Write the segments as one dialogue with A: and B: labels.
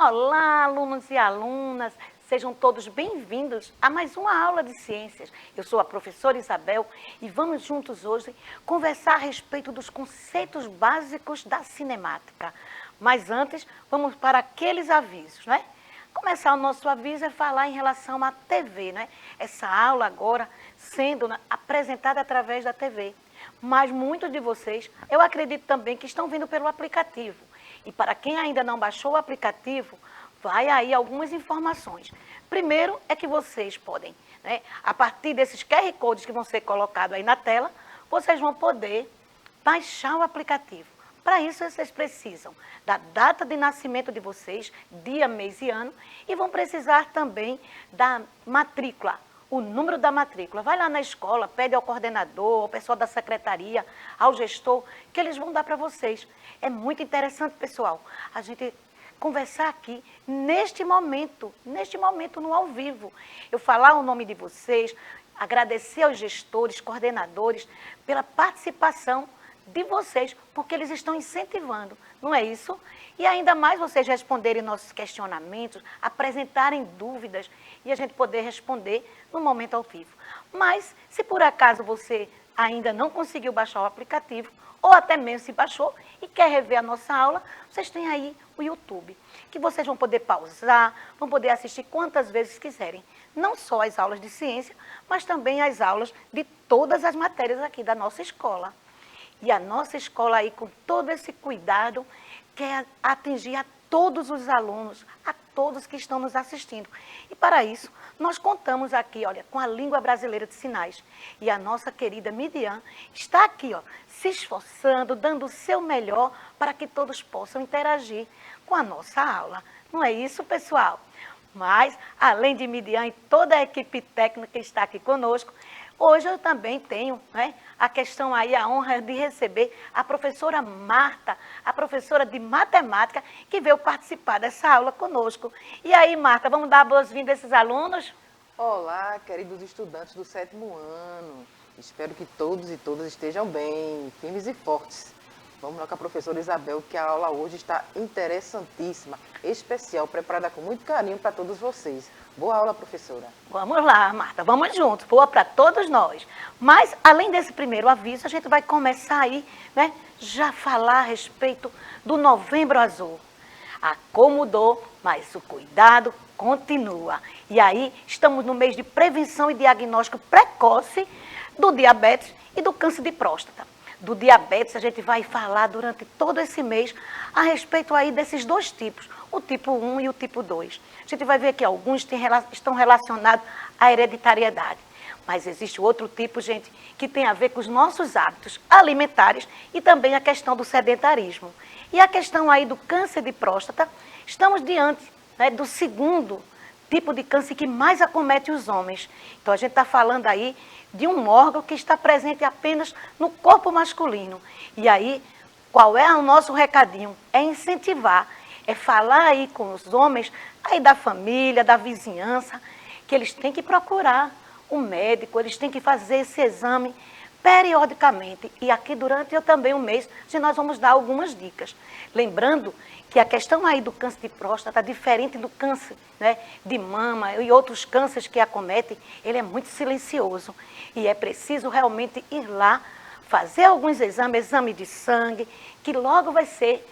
A: Olá, alunos e alunas, sejam todos bem-vindos a mais uma aula de ciências. Eu sou a professora Isabel e vamos juntos hoje conversar a respeito dos conceitos básicos da cinemática. Mas antes, vamos para aqueles avisos, né? Começar o nosso aviso é falar em relação à TV, né? Essa aula agora sendo apresentada através da TV. Mas muitos de vocês, eu acredito também que estão vindo pelo aplicativo. E para quem ainda não baixou o aplicativo, vai aí algumas informações. Primeiro é que vocês podem, né, a partir desses QR Codes que vão ser colocados aí na tela, vocês vão poder baixar o aplicativo. Para isso, vocês precisam da data de nascimento de vocês, dia, mês e ano, e vão precisar também da matrícula, o número da matrícula. Vai lá na escola, pede ao coordenador, ao pessoal da secretaria, ao gestor, que eles vão dar para vocês. É muito interessante, pessoal, a gente conversar aqui neste momento no ao vivo. Eu falar o nome de vocês, agradecer aos gestores, coordenadores, pela participação de vocês, porque eles estão incentivando, não é isso? E ainda mais vocês responderem nossos questionamentos, apresentarem dúvidas e a gente poder responder no momento ao vivo. Mas, se por acaso você ainda não conseguiu baixar o aplicativo, ou até mesmo se baixou e quer rever a nossa aula, vocês têm aí o YouTube, que vocês vão poder pausar, vão poder assistir quantas vezes quiserem. Não só as aulas de ciência, mas também as aulas de todas as matérias aqui da nossa escola. E a nossa escola aí, com todo esse cuidado, quer atingir a todos os alunos, a todos que estão nos assistindo. E para isso, nós contamos aqui, olha, com a língua brasileira de sinais. E a nossa querida Midian está aqui, ó, se esforçando, dando o seu melhor para que todos possam interagir com a nossa aula. Não é isso, pessoal? Mas, além de Midian e toda a equipe técnica que está aqui conosco, hoje eu também tenho, né, a questão aí, a honra de receber a professora Marta, a professora de matemática, que veio participar dessa aula conosco. E aí, Marta, vamos dar boas-vindas a esses alunos?
B: Olá, queridos estudantes do 7º ano. Espero que todos e todas estejam bem, firmes e fortes. Vamos lá com a professora Isabel, que a aula hoje está interessantíssima, especial, preparada com muito carinho para todos vocês. Boa aula, professora.
A: Vamos lá, Marta, vamos juntos, boa para todos nós. Mas, além desse primeiro aviso, a gente vai começar aí, né, já falar a respeito do Novembro Azul. A cor mudou, mas o cuidado continua. E aí, estamos no mês de prevenção e diagnóstico precoce do diabetes e do câncer de próstata. Do diabetes, a gente vai falar durante todo esse mês a respeito aí desses dois tipos, o tipo 1 e o tipo 2. A gente vai ver que alguns estão relacionados à hereditariedade. Mas existe outro tipo, gente, que tem a ver com os nossos hábitos alimentares e também a questão do sedentarismo. E a questão aí do câncer de próstata, estamos diante, né, do segundo tipo de câncer que mais acomete os homens. Então, a gente está falando aí de um órgão que está presente apenas no corpo masculino. E aí, qual é o nosso recadinho? É incentivar, é falar aí com os homens, aí da família, da vizinhança, que eles têm que procurar um médico, eles têm que fazer esse exame periodicamente. E aqui durante também um mês, nós vamos dar algumas dicas. Lembrando que a questão aí do câncer de próstata, diferente do câncer, né, de mama e outros cânceres que acometem, ele é muito silencioso. E é preciso realmente ir lá, fazer alguns exames, exame de sangue, que logo vai ser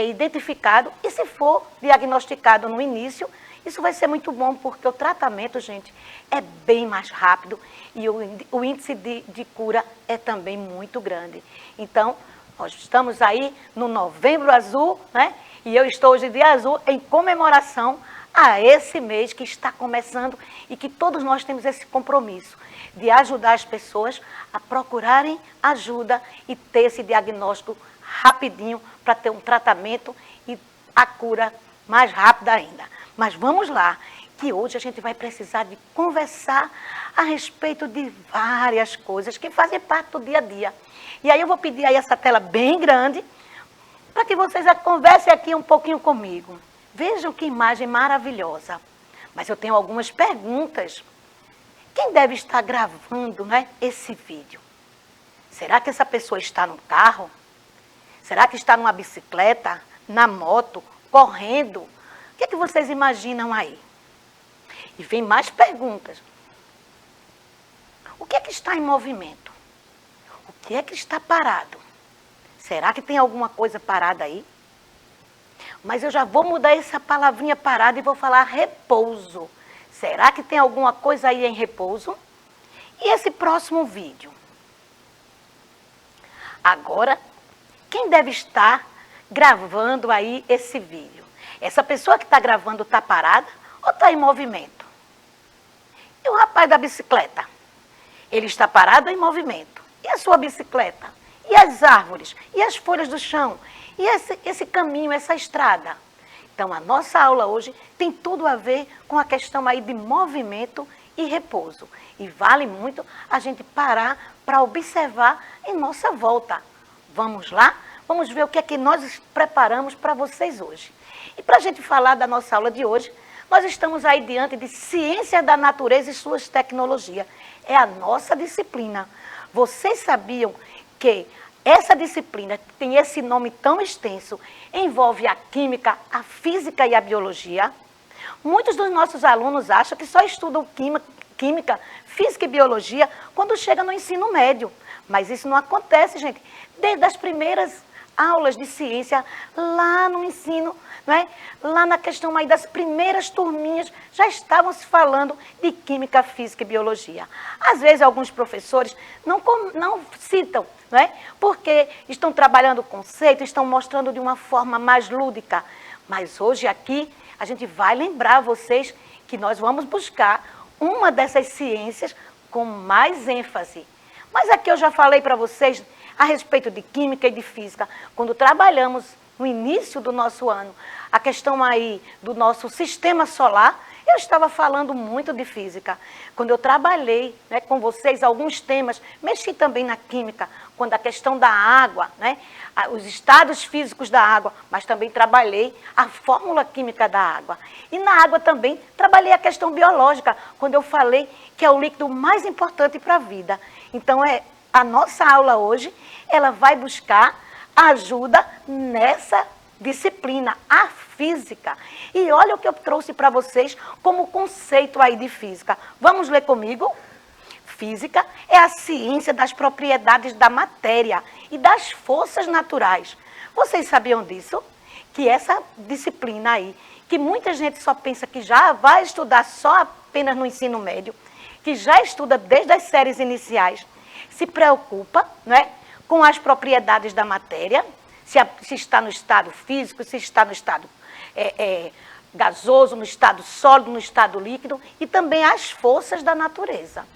A: identificado. E se for diagnosticado no início, isso vai ser muito bom, porque o tratamento, gente, é bem mais rápido e o índice de cura é também muito grande. Então, nós estamos aí no Novembro Azul, né? E eu estou hoje de azul em comemoração a esse mês que está começando e que todos nós temos esse compromisso de ajudar as pessoas a procurarem ajuda e ter esse diagnóstico rapidinho para ter um tratamento e a cura mais rápida ainda. Mas vamos lá, que hoje a gente vai precisar de conversar a respeito de várias coisas que fazem parte do dia a dia. E aí eu vou pedir aí essa tela bem grande, para que vocês conversem aqui um pouquinho comigo. Vejam que imagem maravilhosa. Mas eu tenho algumas perguntas. Quem deve estar gravando, né, esse vídeo? Será que essa pessoa está no carro? Será que está numa bicicleta, na moto, correndo, O que é que vocês imaginam aí? E vem mais perguntas. O que é que está em movimento? O que é que está parado? Será que tem alguma coisa parada aí? Mas eu já vou mudar essa palavrinha parada e vou falar repouso. Será que tem alguma coisa aí em repouso? E esse próximo vídeo? Agora, quem deve estar gravando aí esse vídeo? Essa pessoa que está gravando está parada ou está em movimento? E o rapaz da bicicleta? Ele está parado ou em movimento? E a sua bicicleta? E as árvores? E as folhas do chão? E esse caminho, essa estrada? Então, a nossa aula hoje tem tudo a ver com a questão aí de movimento e repouso. E vale muito a gente parar para observar em nossa volta. Vamos lá? Vamos ver o que é que nós preparamos para vocês hoje. E para a gente falar da nossa aula de hoje, nós estamos aí diante de Ciência da Natureza e suas tecnologias. É a nossa disciplina. Vocês sabiam que essa disciplina, que tem esse nome tão extenso, envolve a química, a física e a biologia? Muitos dos nossos alunos acham que só estudam química, física e biologia quando chega no ensino médio. Mas isso não acontece, gente. Desde as primeiras aulas de ciência, lá no ensino, né? Lá na questão aí das primeiras turminhas, já estavam se falando de química, física e biologia. Às vezes, alguns professores não citam, né? Porque estão trabalhando o conceito, estão mostrando de uma forma mais lúdica. Mas hoje aqui, a gente vai lembrar vocês que nós vamos buscar uma dessas ciências com mais ênfase. Mas aqui eu já falei para vocês a respeito de química e de física, quando trabalhamos no início do nosso ano, a questão aí do nosso sistema solar, eu estava falando muito de física. Quando eu trabalhei, né, com vocês alguns temas, mexi também na química, quando a questão da água, né, os estados físicos da água, mas também trabalhei a fórmula química da água. E na água também trabalhei a questão biológica, quando eu falei que é o líquido mais importante para a vida. Então, a nossa aula hoje, ela vai buscar ajuda nessa disciplina, a física. E olha o que eu trouxe para vocês como conceito aí de física. Vamos ler comigo? Física é a ciência das propriedades da matéria e das forças naturais. Vocês sabiam disso? Que essa disciplina aí, que muita gente só pensa que já vai estudar só apenas no ensino médio, que já estuda desde as séries iniciais, se preocupa, né, com as propriedades da matéria, se está no estado físico, se está no estado gasoso, no estado sólido, no estado líquido, e também as forças da natureza.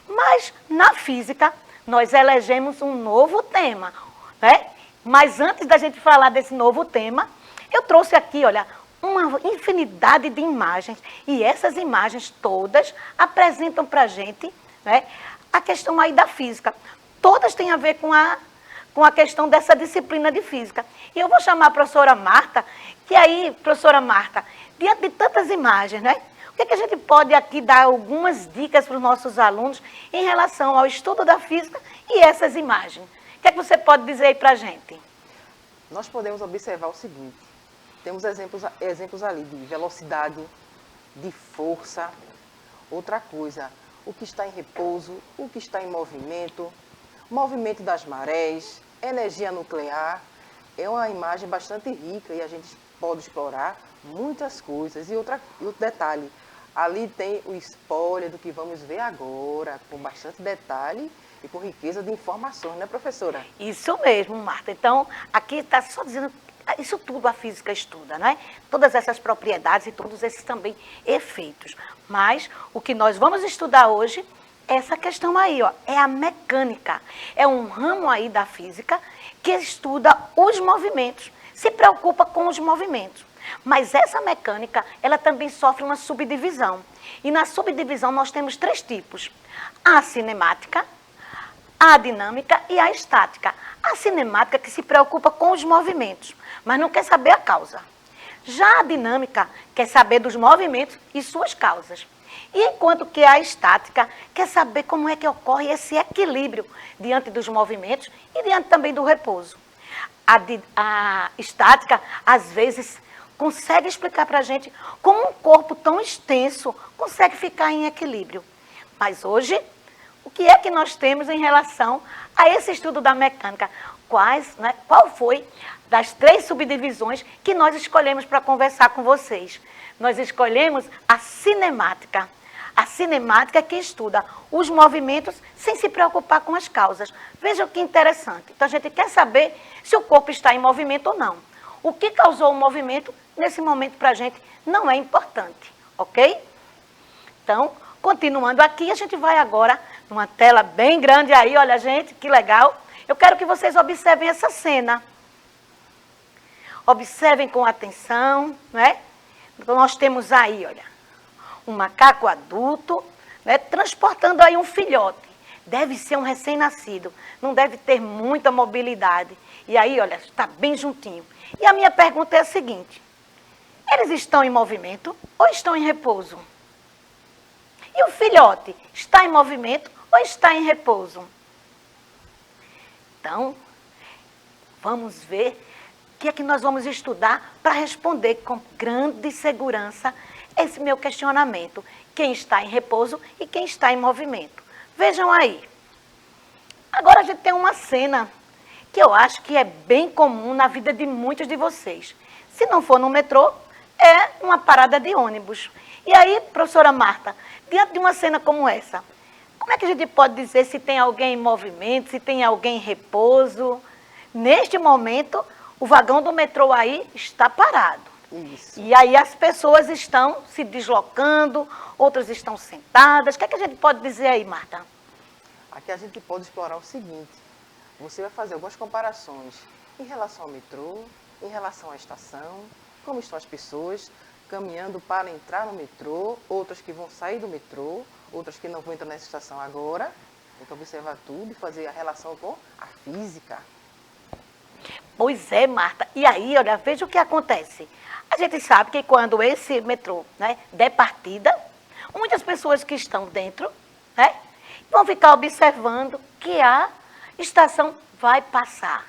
A: Mas, na física, nós elegemos um novo tema, né? Mas antes da gente falar desse novo tema, eu trouxe aqui, olha, uma infinidade de imagens, e essas imagens todas apresentam para a gente, né, a questão aí da física. Todas têm a ver com a questão dessa disciplina de física. E eu vou chamar a professora Marta, que aí, professora Marta, diante de tantas imagens, né? O que é que a gente pode aqui dar algumas dicas para os nossos alunos em relação ao estudo da física e essas imagens? O que é que você pode dizer aí para a gente?
B: Nós podemos observar o seguinte, temos exemplos ali de velocidade, de força, outra coisa, o que está em repouso, o que está em movimento das marés, energia nuclear. É uma imagem bastante rica e a gente pode explorar muitas coisas. E outro detalhe, ali tem o spoiler do que vamos ver agora, com bastante detalhe e com riqueza de informações, né, professora?
A: Isso mesmo, Marta. Então, aqui está só dizendo, isso tudo a física estuda, não é? Todas essas propriedades e todos esses também efeitos. Mas o que nós vamos estudar hoje é essa questão aí, ó, é a mecânica. É um ramo aí da física que estuda os movimentos, se preocupa com os movimentos. Mas essa mecânica, ela também sofre uma subdivisão. E na subdivisão nós temos 3 tipos: a cinemática, a dinâmica e a estática. A cinemática que se preocupa com os movimentos, mas não quer saber a causa. Já a dinâmica quer saber dos movimentos e suas causas. E enquanto que a estática quer saber como é que ocorre esse equilíbrio diante dos movimentos e diante também do repouso. A estática, às vezes, consegue explicar para a gente como um corpo tão extenso consegue ficar em equilíbrio. Mas hoje, o que é que nós temos em relação a esse estudo da mecânica? Qual foi das 3 subdivisões que nós escolhemos para conversar com vocês? Nós escolhemos a cinemática. A cinemática que estuda os movimentos sem se preocupar com as causas. Vejam que interessante. Então, a gente quer saber se o corpo está em movimento ou não. O que causou o movimento, nesse momento, para a gente, não é importante, ok? Então, continuando aqui, a gente vai agora numa tela bem grande aí, olha, gente, que legal. Eu quero que vocês observem essa cena. Observem com atenção, né? Então, nós temos aí, olha, um macaco adulto, né, transportando aí um filhote. Deve ser um recém-nascido, não deve ter muita mobilidade. E aí, olha, está bem juntinho. E a minha pergunta é a seguinte: eles estão em movimento ou estão em repouso? E o filhote está em movimento ou está em repouso? Então, vamos ver o que é que nós vamos estudar para responder com grande segurança esse meu questionamento. Quem está em repouso e quem está em movimento. Vejam aí. Agora a gente tem uma cena que eu acho que é bem comum na vida de muitos de vocês. Se não for no metrô, é uma parada de ônibus. E aí, professora Marta, diante de uma cena como essa, como é que a gente pode dizer se tem alguém em movimento, se tem alguém em repouso? Neste momento, o vagão do metrô aí está parado.
B: Isso.
A: E aí as pessoas estão se deslocando, outras estão sentadas. O que é que a gente pode dizer aí, Marta?
B: Aqui a gente pode explorar o seguinte: você vai fazer algumas comparações em relação ao metrô, em relação à estação, como estão as pessoas caminhando para entrar no metrô, outras que vão sair do metrô, outras que não vão entrar nessa estação agora. Tem que observar tudo e fazer a relação com a física.
A: Pois é, Marta. E aí, olha, veja o que acontece. A gente sabe que quando esse metrô, né, der partida, muitas pessoas que estão dentro, né, vão ficar observando que a estação vai passar.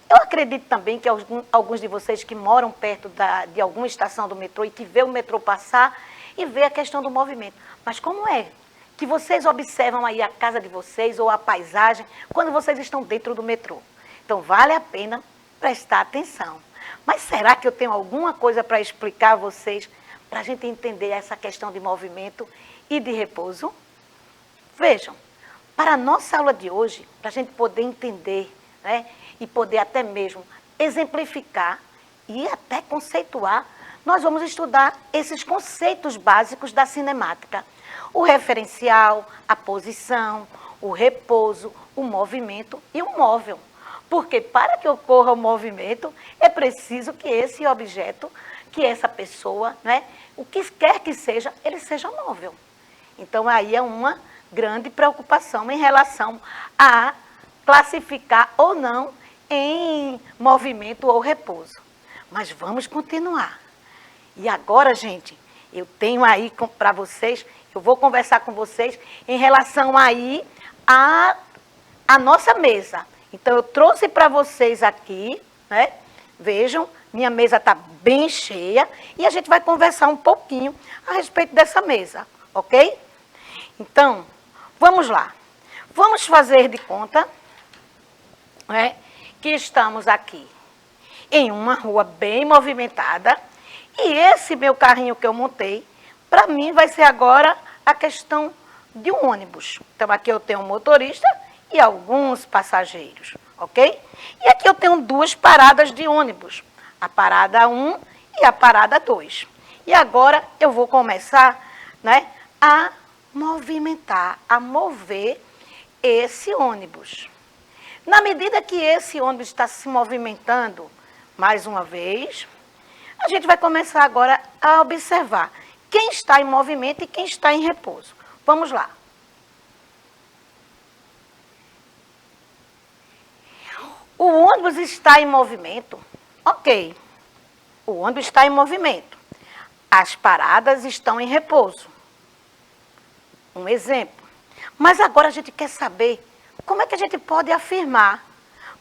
A: Eu acredito também que alguns de vocês que moram perto de alguma estação do metrô e que vê o metrô passar e vê a questão do movimento. Mas como é que vocês observam aí a casa de vocês ou a paisagem quando vocês estão dentro do metrô? Então, vale a pena prestar atenção. Mas será que eu tenho alguma coisa para explicar a vocês para a gente entender essa questão de movimento e de repouso? Vejam, para a nossa aula de hoje, para a gente poder entender, né, e poder até mesmo exemplificar e até conceituar, nós vamos estudar esses conceitos básicos da cinemática. O referencial, a posição, o repouso, o movimento e o móvel. Porque para que ocorra o movimento, é preciso que esse objeto, que essa pessoa, né, o que quer que seja, ele seja móvel. Então, aí é uma grande preocupação em relação a classificar ou não em movimento ou repouso. Mas vamos continuar. E agora, gente, eu tenho aí para vocês, eu vou conversar com vocês em relação aí à nossa mesa. Então, eu trouxe para vocês aqui, né? Vejam, minha mesa está bem cheia e a gente vai conversar um pouquinho a respeito dessa mesa, ok? Então, vamos lá. Vamos fazer de conta, né, que estamos aqui em uma rua bem movimentada e esse meu carrinho que eu montei, para mim vai ser agora a questão de um ônibus. Então, aqui eu tenho um motorista e alguns passageiros, ok? E aqui eu tenho 2 paradas de ônibus, a parada 1 e a parada 2. E agora eu vou começar, né, a movimentar, a mover esse ônibus. Na medida que esse ônibus está se movimentando, mais uma vez, a gente vai começar agora a observar quem está em movimento e quem está em repouso. Vamos lá. O ônibus está em movimento? Ok. O ônibus está em movimento. As paradas estão em repouso. Um exemplo. Mas agora a gente quer saber como é que a gente pode afirmar.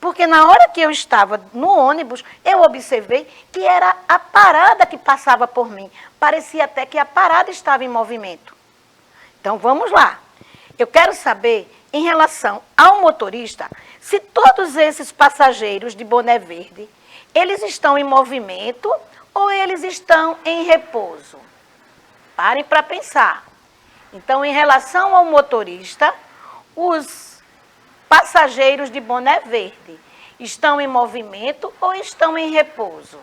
A: Porque na hora que eu estava no ônibus, eu observei que era a parada que passava por mim. Parecia até que a parada estava em movimento. Então, vamos lá. Eu quero saber, em relação ao motorista, se todos esses passageiros de boné verde, eles estão em movimento ou eles estão em repouso? Parem para pensar. Então, em relação ao motorista, os passageiros de boné verde estão em movimento ou estão em repouso?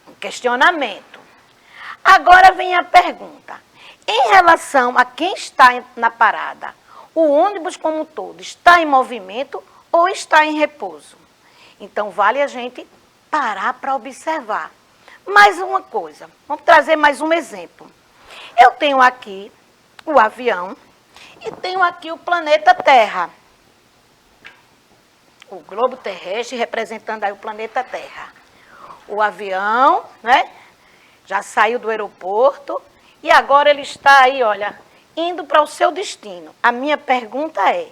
A: Um questionamento. Agora vem a pergunta. Em relação a quem está na parada, o ônibus como um todo está em movimento ou está em repouso? Então, vale a gente parar para observar. Mais uma coisa, vamos trazer mais um exemplo. Eu tenho aqui o avião e tenho aqui o planeta Terra. O globo terrestre representando aí o planeta Terra. O avião, né, já saiu do aeroporto e agora ele está aí, olha, indo para o seu destino. A minha pergunta é,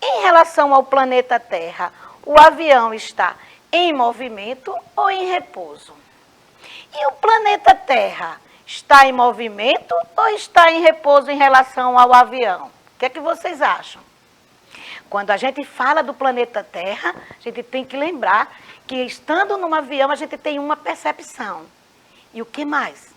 A: em relação ao planeta Terra, o avião está em movimento ou em repouso? E o planeta Terra está em movimento ou está em repouso em relação ao avião? O que é que vocês acham? Quando a gente fala do planeta Terra, a gente tem que lembrar que estando num avião a gente tem uma percepção. E o que mais?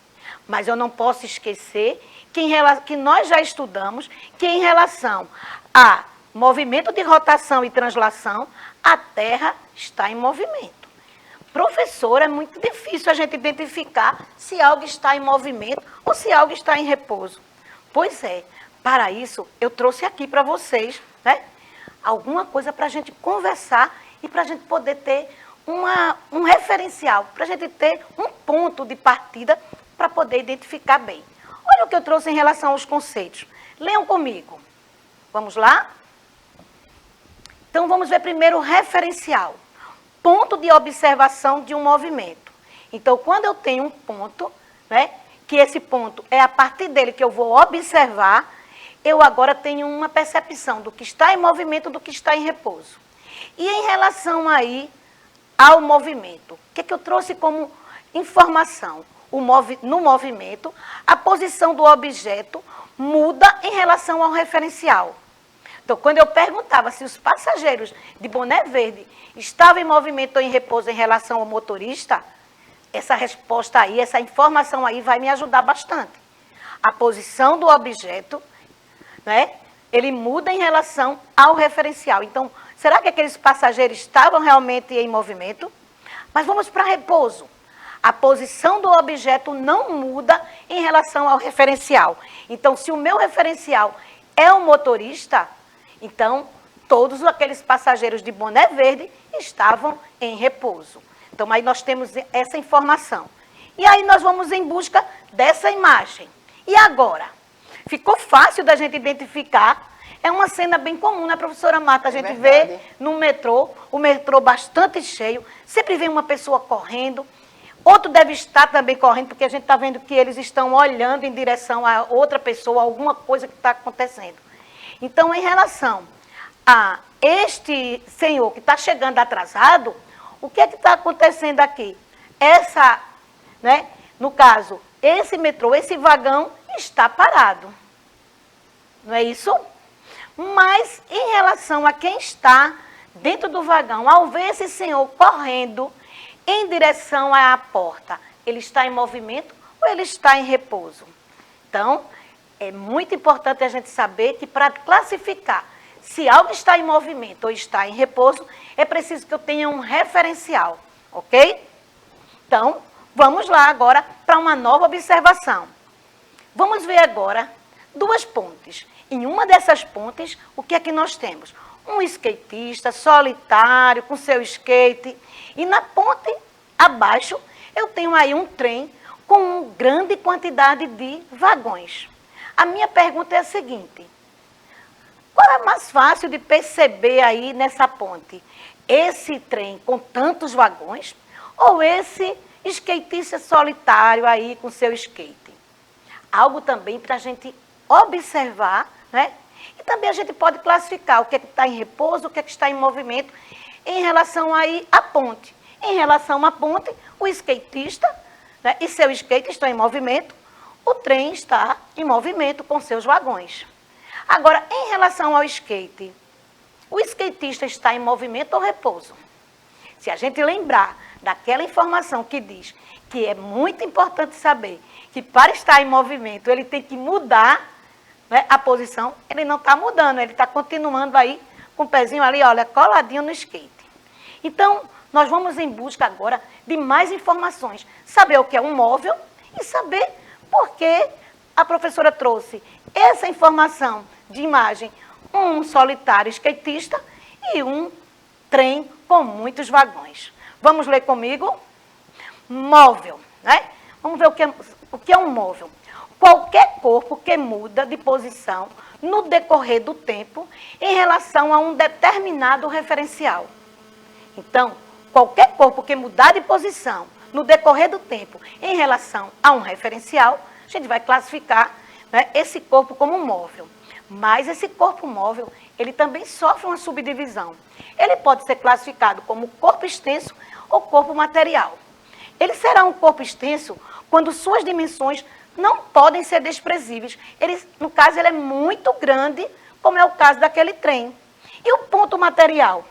A: Mas eu não posso esquecer que nós já estudamos que em relação a movimento de rotação e translação, a Terra está em movimento. Professor, é muito difícil a gente identificar se algo está em movimento ou se algo está em repouso. Pois é, para isso eu trouxe aqui para vocês, né, alguma coisa para a gente conversar e para a gente poder ter um referencial, para a gente ter um ponto de partida para poder identificar bem. Olha o que eu trouxe em relação aos conceitos. Leiam comigo. Vamos lá? Então, vamos ver primeiro o referencial. Ponto de observação de um movimento. Então, quando eu tenho um ponto, né, que esse ponto é a partir dele que eu vou observar, eu agora tenho uma percepção do que está em movimento, do que está em repouso. E em relação aí ao movimento, o que é que eu trouxe como informação? No movimento, a posição do objeto muda em relação ao referencial. Então, quando eu perguntava se os passageiros de boné verde estavam em movimento ou em repouso em relação ao motorista, essa resposta aí, essa informação aí vai me ajudar bastante. A posição do objeto, né, ele muda em relação ao referencial. Então, será que aqueles passageiros estavam realmente em movimento? Mas vamos para repouso. A posição do objeto não muda em relação ao referencial. Então, se o meu referencial é o motorista, então, todos aqueles passageiros de boné verde estavam em repouso. Então, aí nós temos essa informação. E aí nós vamos em busca dessa imagem. E agora? Ficou fácil da gente identificar. É uma cena bem comum, né, professora Marta? A gente vê no metrô, o metrô bastante cheio, sempre vem uma pessoa correndo, outro deve estar também correndo, porque a gente está vendo que eles estão olhando em direção a outra pessoa, alguma coisa que está acontecendo. Então, em relação a este senhor que está chegando atrasado, o que é que está acontecendo aqui? No caso, esse metrô, esse vagão está parado. Não é isso? Mas, em relação a quem está dentro do vagão, ao ver esse senhor correndo em direção à porta, ele está em movimento ou ele está em repouso? Então, é muito importante a gente saber que para classificar se algo está em movimento ou está em repouso, é preciso que eu tenha um referencial, ok? Então, vamos lá agora para uma nova observação. Vamos ver agora duas pontes. Em uma dessas pontes, o que é que nós temos? Um skatista solitário com seu skate. E na ponte abaixo, eu tenho aí um trem com uma grande quantidade de vagões. A minha pergunta é a seguinte: qual é mais fácil de perceber aí nessa ponte? Esse trem com tantos vagões ou esse skatista solitário aí com seu skate? Algo também para a gente observar, né? E também a gente pode classificar o que é que está em repouso, o que é que está em movimento, em relação aí à ponte. Em relação à ponte, o skatista, né, e seu skate estão em movimento, o trem está em movimento com seus vagões. Agora, em relação ao skate, o skatista está em movimento ou repouso? Se a gente lembrar daquela informação que diz que é muito importante saber que para estar em movimento ele tem que mudar, né, a posição, ele não está mudando, ele está continuando aí com o pezinho ali, olha, coladinho no skate. Então, nós vamos em busca agora de mais informações, saber o que é um móvel e saber por que a professora trouxe essa informação de imagem, um solitário skatista e um trem com muitos vagões. Vamos ler comigo? Móvel, né? Vamos ver o que é um móvel. Qualquer corpo que muda de posição no decorrer do tempo em relação a um determinado referencial. Então, qualquer corpo que mudar de posição no decorrer do tempo em relação a um referencial, a gente vai classificar, né, esse corpo como um móvel. Mas esse corpo móvel, ele também sofre uma subdivisão. Ele pode ser classificado como corpo extenso ou corpo material. Ele será um corpo extenso quando suas dimensões não podem ser desprezíveis. No caso, ele é muito grande, como é o caso daquele trem. E o ponto material?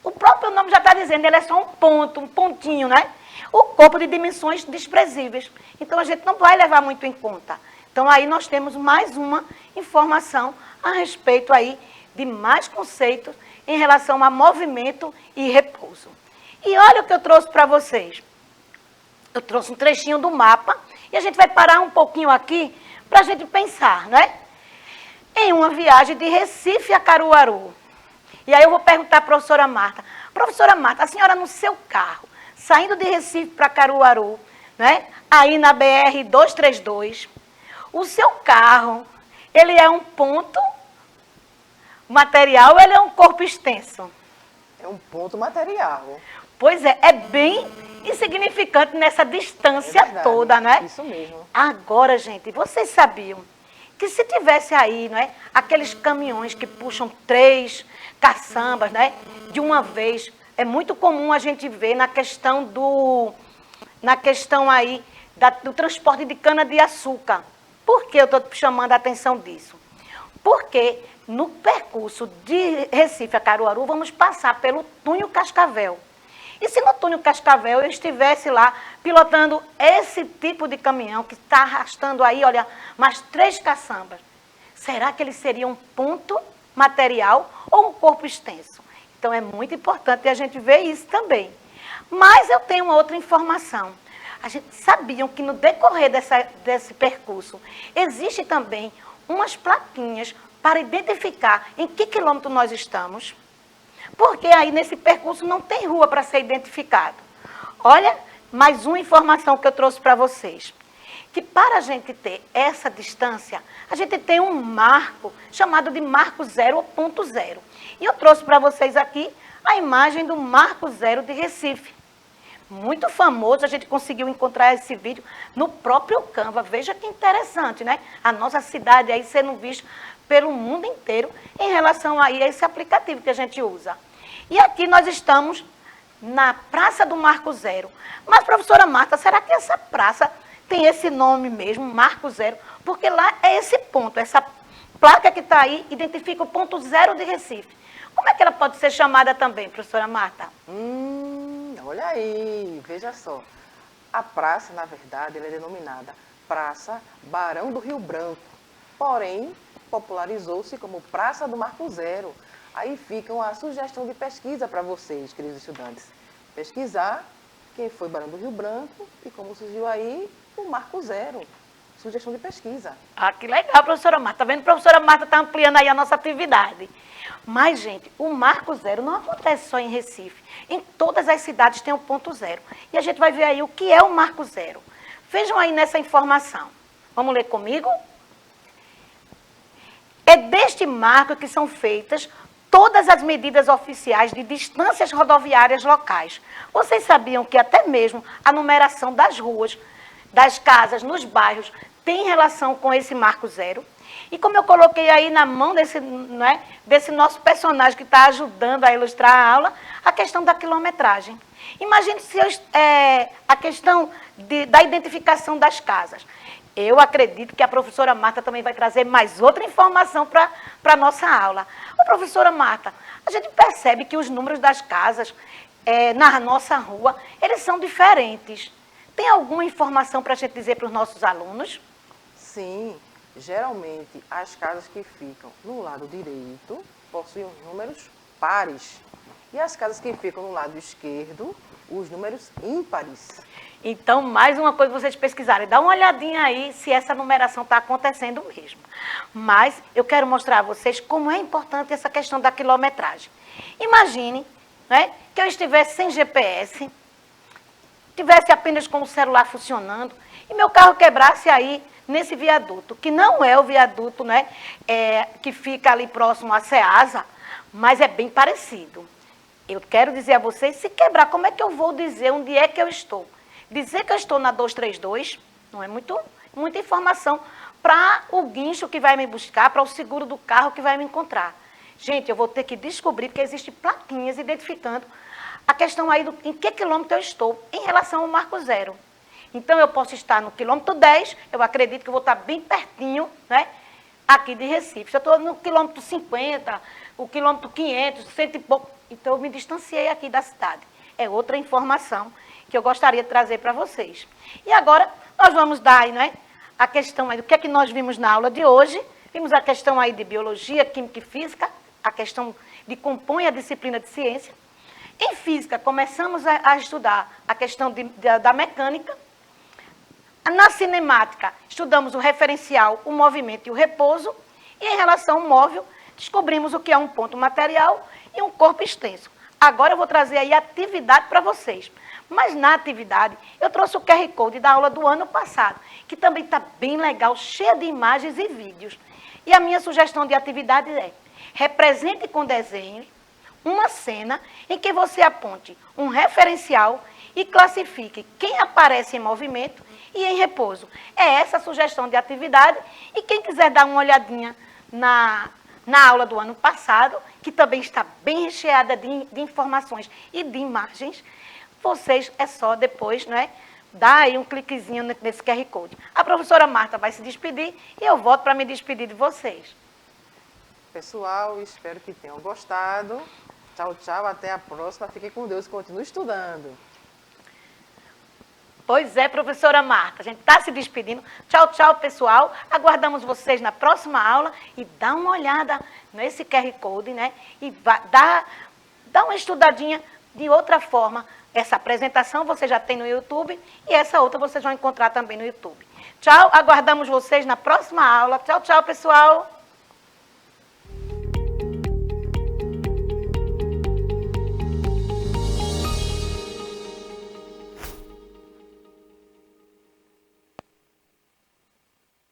A: O próprio nome já está dizendo, ele é só um ponto, um pontinho, né? O corpo de dimensões desprezíveis. Então, a gente não vai levar muito em conta. Então, aí nós temos mais uma informação a respeito aí de mais conceitos em relação a movimento e repouso. E olha o que eu trouxe para vocês. Eu trouxe um trechinho do mapa e a gente vai parar um pouquinho aqui para a gente pensar, né? Em uma viagem de Recife a Caruaru. E aí eu vou perguntar à professora Marta. Professora Marta, a senhora no seu carro, saindo de Recife para Caruaru, né? Aí na BR-232, o seu carro, ele é um ponto material ou ele é um corpo extenso?
B: É um ponto material.
A: Pois é bem insignificante nessa distância toda, né?
B: Isso mesmo.
A: Agora, gente, vocês sabiam que se tivesse aí, né, aqueles caminhões que puxam 3 caçambas, né, de uma vez, é muito comum a gente ver na questão aí do transporte de cana-de-açúcar. Por que eu estou chamando a atenção disso? Porque no percurso de Recife a Caruaru, vamos passar pelo túnel Cascavel. E se no túnel Cascavel eu estivesse lá pilotando esse tipo de caminhão que está arrastando aí, olha, mais 3 caçambas, será que ele seria um ponto material ou um corpo extenso? Então é muito importante a gente ver isso também. Mas eu tenho uma outra informação. A gente sabiam que no decorrer desse percurso existe também umas plaquinhas para identificar em que quilômetro nós estamos? Porque aí nesse percurso não tem rua para ser identificado. Olha, mais uma informação que eu trouxe para vocês. Que para a gente ter essa distância, a gente tem um marco chamado de marco zero ou ponto zero. E eu trouxe para vocês aqui a imagem do marco zero de Recife. Muito famoso, a gente conseguiu encontrar esse vídeo no próprio Canva. Veja que interessante, né? A nossa cidade aí sendo vista pelo mundo inteiro em relação aí a esse aplicativo que a gente usa. E aqui nós estamos na Praça do Marco Zero. Mas, professora Marta, será que essa praça tem esse nome mesmo, Marco Zero? Porque lá é esse ponto, essa placa que está aí identifica o ponto zero de Recife. Como é que ela pode ser chamada também, professora Marta?
B: Olha aí, veja só. A praça, na verdade, ela é denominada Praça Barão do Rio Branco. Porém, popularizou-se como Praça do Marco Zero. Aí fica uma sugestão de pesquisa para vocês, queridos estudantes. Pesquisar quem foi Barão do Rio Branco e como surgiu aí o Marco Zero. Sugestão de pesquisa. Ah,
A: que legal, professora Marta. Tá vendo? A professora Marta está ampliando aí a nossa atividade. Mas, gente, o Marco Zero não acontece só em Recife. Em todas as cidades tem um ponto zero. E a gente vai ver aí o que é o Marco Zero. Vejam aí nessa informação. Vamos ler comigo? É deste marco que são feitas todas as medidas oficiais de distâncias rodoviárias locais. Vocês sabiam que até mesmo a numeração das ruas, das casas, nos bairros, tem relação com esse Marco Zero? E como eu coloquei aí na mão desse nosso personagem que está ajudando a ilustrar a aula, a questão da quilometragem. Imagine se a questão da identificação das casas. Eu acredito que a professora Marta também vai trazer mais outra informação para a nossa aula. Ô, professora Marta, a gente percebe que os números das casas na nossa rua, eles são diferentes. Tem alguma informação para a gente dizer para os nossos alunos?
B: Sim, geralmente as casas que ficam no lado direito possuem os números pares. E as casas que ficam no lado esquerdo, os números ímpares.
A: Então, mais uma coisa vocês pesquisarem, dá uma olhadinha aí se essa numeração está acontecendo mesmo. Mas eu quero mostrar a vocês como é importante essa questão da quilometragem. Imagine, né, que eu estivesse sem GPS, tivesse apenas com o celular funcionando e meu carro quebrasse aí nesse viaduto, que não é o viaduto, né, que fica ali próximo à Ceasa, mas é bem parecido. Eu quero dizer a vocês, se quebrar, como é que eu vou dizer onde é que eu estou? Dizer que eu estou na 232 não é muita informação para o guincho que vai me buscar, para o seguro do carro que vai me encontrar. Gente, eu vou ter que descobrir, porque existem plaquinhas identificando a questão aí em que quilômetro eu estou em relação ao marco zero. Então, eu posso estar no quilômetro 10, eu acredito que eu vou estar bem pertinho, né, aqui de Recife. Se eu estou no quilômetro 50, o quilômetro 500, 100 e pouco, então eu me distanciei aqui da cidade. É outra informação que eu gostaria de trazer para vocês. E agora, nós vamos dar aí, né, a questão aí do que é que nós vimos na aula de hoje. Vimos a questão aí de biologia, química e física, a questão de compõe a disciplina de ciência. Em física, começamos a estudar a questão da mecânica. Na cinemática, estudamos o referencial, o movimento e o repouso. E em relação ao móvel, descobrimos o que é um ponto material e um corpo extenso. Agora eu vou trazer aí a atividade para vocês. Mas na atividade, eu trouxe o QR Code da aula do ano passado, que também está bem legal, cheia de imagens e vídeos. E a minha sugestão de atividade é: represente com desenho uma cena em que você aponte um referencial e classifique quem aparece em movimento e em repouso. É essa a sugestão de atividade. E quem quiser dar uma olhadinha na aula do ano passado, que também está bem recheada de informações e de imagens, vocês é só depois, né, dar aí um cliquezinho nesse QR Code. A professora Marta vai se despedir e eu volto para me despedir de vocês.
B: Pessoal, espero que tenham gostado. Tchau, tchau, até a próxima. Fiquem com Deus e continuem estudando.
A: Pois é, professora Marta, a gente está se despedindo. Tchau, tchau, pessoal. Aguardamos vocês na próxima aula e dá uma olhada nesse QR Code, né? E dá uma estudadinha de outra forma. Essa apresentação você já tem no YouTube e essa outra vocês vão encontrar também no YouTube. Tchau, aguardamos vocês na próxima aula. Tchau, tchau, pessoal.